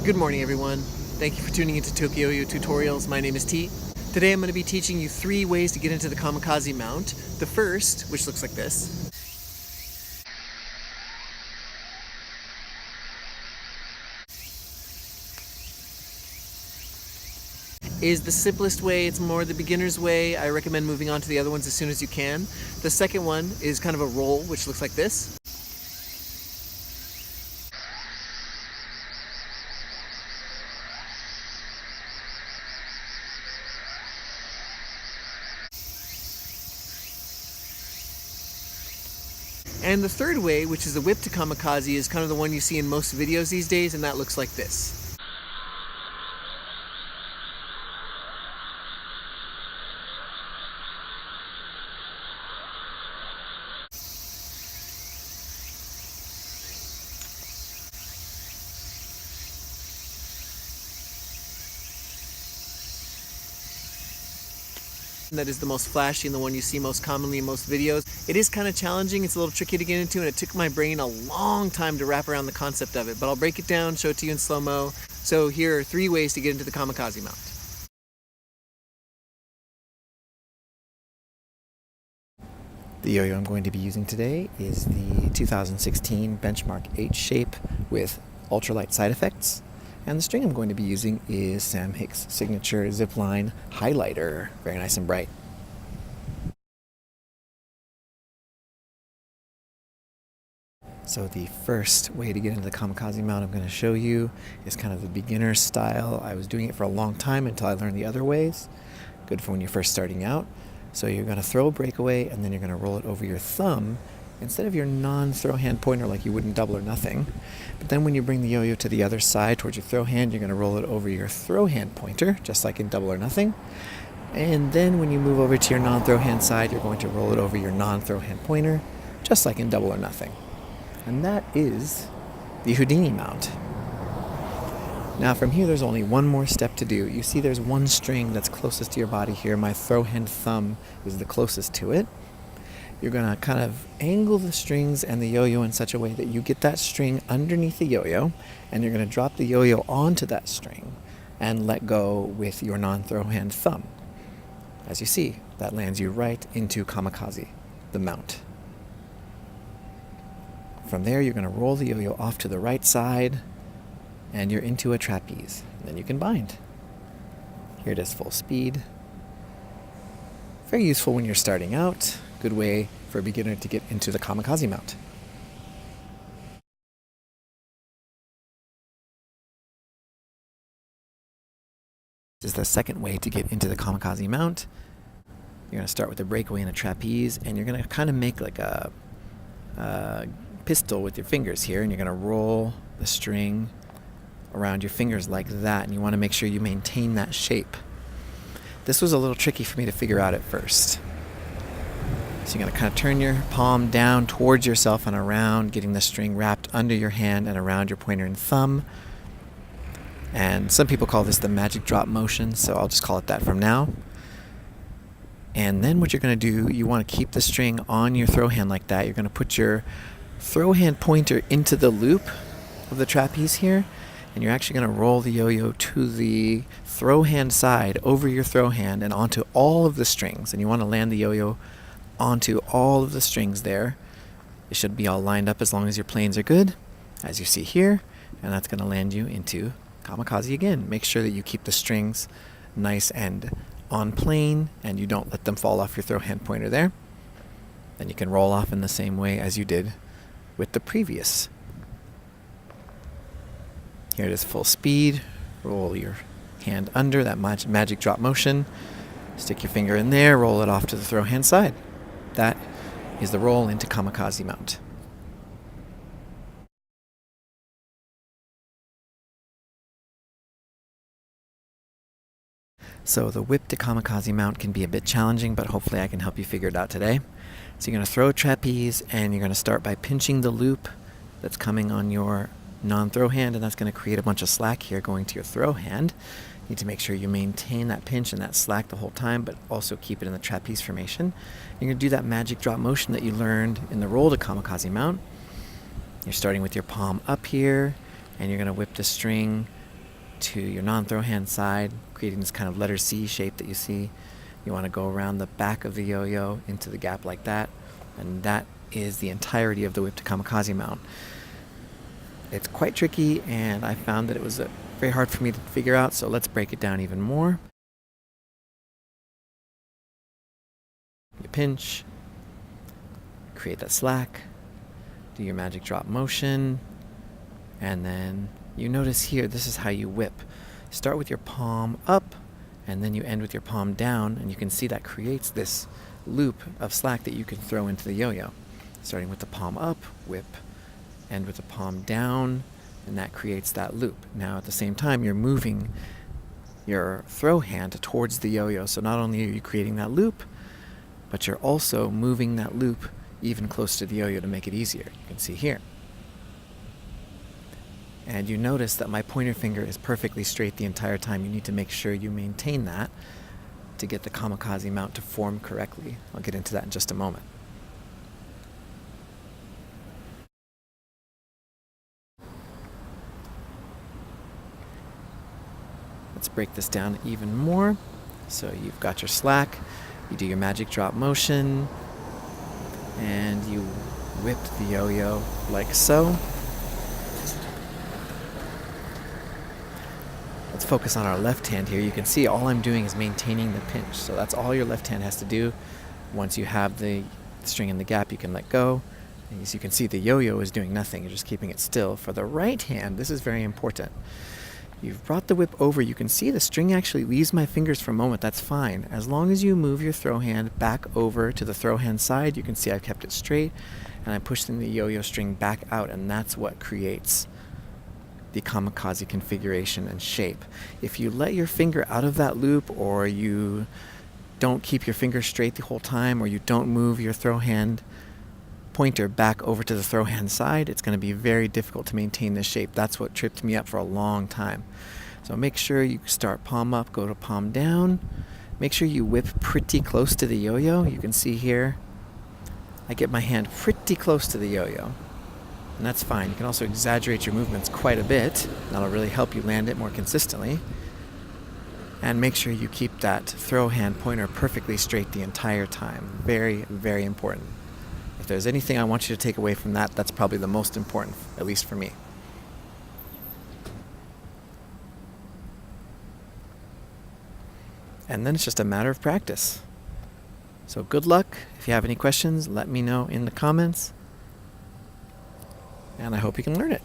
Good morning, everyone. Thank you for tuning into TokYo-Yo tutorials. My name is T. Today I'm going to be teaching you 3 ways to get into the Kamikaze mount. The first, which looks like this, is the simplest way. It's more the beginner's way. I recommend moving on to the other ones as soon as you can. The second one is kind of a roll, which looks like this. And the third way, which is the whip to Kamikaze, is kind of the one you see in most videos these days, and that looks like this. That is the most flashy and the one you see most commonly in most videos. It is kind of challenging, it's a little tricky to get into, and it took my brain a long time to wrap around the concept of it, but I'll break it down, show it to you in slow-mo. So here are 3 ways to get into the Kamikaze mount. The yo-yo I'm going to be using today is the 2016 Benchmark H shape with ultralight side effects. And the string I'm going to be using is Sam Hick's signature zipline highlighter. Very nice and bright. So the first way to get into the Kamikaze mount I'm going to show you is kind of the beginner style. I was doing it for a long time until I learned the other ways. Good for when you're first starting out. So you're going to throw a breakaway and then you're going to roll it over your thumb instead of your non-throw hand pointer like you would in Double or Nothing. But then when you bring the yo-yo to the other side towards your throw hand, you're going to roll it over your throw hand pointer, just like in Double or Nothing. And then when you move over to your non-throw hand side, you're going to roll it over your non-throw hand pointer, just like in Double or Nothing. And that is the Houdini mount. Now from here there's only one more step to do. You see there's one string that's closest to your body here. My throw hand thumb is the closest to it. You're going to kind of angle the strings and the yo-yo in such a way that you get that string underneath the yo-yo, and you're going to drop the yo-yo onto that string and let go with your non-throw hand thumb. As you see, that lands you right into Kamikaze, the mount. From there, you're going to roll the yo-yo off to the right side, and you're into a trapeze. And then you can bind. Here it is full speed. Very useful when you're starting out. Good way for a beginner to get into the Kamikaze mount. This is the second way to get into the Kamikaze mount. You're going to start with a breakaway and a trapeze, and you're going to kind of make like a pistol with your fingers here, and you're going to roll the string around your fingers like that, and you want to make sure you maintain that shape. This was a little tricky for me to figure out at first. So you're going to kind of turn your palm down towards yourself and around, getting the string wrapped under your hand and around your pointer and thumb. And some people call this the magic drop motion, so I'll just call it that from now. And then what you're going to do, you want to keep the string on your throw hand like that. You're going to put your throw hand pointer into the loop of the trapeze here, and you're actually going to roll the yo-yo to the throw hand side over your throw hand and onto all of the strings. And you want to land the yo-yo onto all of the strings there. It should be all lined up as long as your planes are good, as you see here, and that's going to land you into Kamikaze again. Make sure that you keep the strings nice and on plane and you don't let them fall off your throw hand pointer there. Then you can roll off in the same way as you did with the previous. Here it is full speed. Roll your hand under that magic drop motion. Stick your finger in there, roll it off to the throw hand side. That is the roll into Kamikaze mount. So the whip to Kamikaze mount can be a bit challenging, but hopefully I can help you figure it out today. So you're going to throw a trapeze, and you're going to start by pinching the loop that's coming on your non-throw hand, and that's going to create a bunch of slack here going to your throw hand. You need to make sure you maintain that pinch and that slack the whole time, but also keep it in the trapeze formation. You're going to do that magic drop motion that you learned in the roll to Kamikaze mount. You're starting with your palm up here, and you're going to whip the string to your non-throw hand side, creating this kind of letter C shape that you see. You want to go around the back of the yo-yo into the gap like that, and that is the entirety of the whip to kamikaze mount. It's quite tricky, and I found that it was very hard for me to figure out, so let's break it down even more. You pinch, create that slack, do your magic drop motion, and then you notice here, this is how you whip. Start with your palm up, and then you end with your palm down, and you can see that creates this loop of slack that you can throw into the yo-yo. Starting with the palm up, whip, end with the palm down, and that creates that loop. Now at the same time, you're moving your throw hand towards the yo-yo, so not only are you creating that loop, but you're also moving that loop even close to the yo-yo to make it easier. You can see here. And you notice that my pointer finger is perfectly straight the entire time. You need to make sure you maintain that to get the kamikaze mount to form correctly. I'll get into that in just a moment. Let's break this down even more. So you've got your slack, you do your magic drop motion, and you whip the yo-yo like so. Let's focus on our left hand here. You can see all I'm doing is maintaining the pinch. So that's all your left hand has to do. Once you have the string in the gap, you can let go. And as you can see, the yo-yo is doing nothing. You're just keeping it still. For the right hand, this is very important. You've brought the whip over. You can see the string actually leaves my fingers for a moment. That's fine. As long as you move your throw hand back over to the throw hand side, you can see I've kept it straight, and I'm pushing the yo-yo string back out, and that's what creates the kamikaze configuration and shape. If you let your finger out of that loop, or you don't keep your finger straight the whole time, or you don't move your throw hand pointer back over to the throw hand side, it's going to be very difficult to maintain this shape. That's what tripped me up for a long time. So make sure you start palm up, go to palm down. Make sure you whip pretty close to the yo-yo. You can see here, I get my hand pretty close to the yo-yo. And that's fine. You can also exaggerate your movements quite a bit. That'll really help you land it more consistently. And make sure you keep that throw hand pointer perfectly straight the entire time. Very, very important. If there's anything I want you to take away from that, that's probably the most important, at least for me. And then it's just a matter of practice. So good luck. If you have any questions, let me know in the comments. And I hope you can learn it.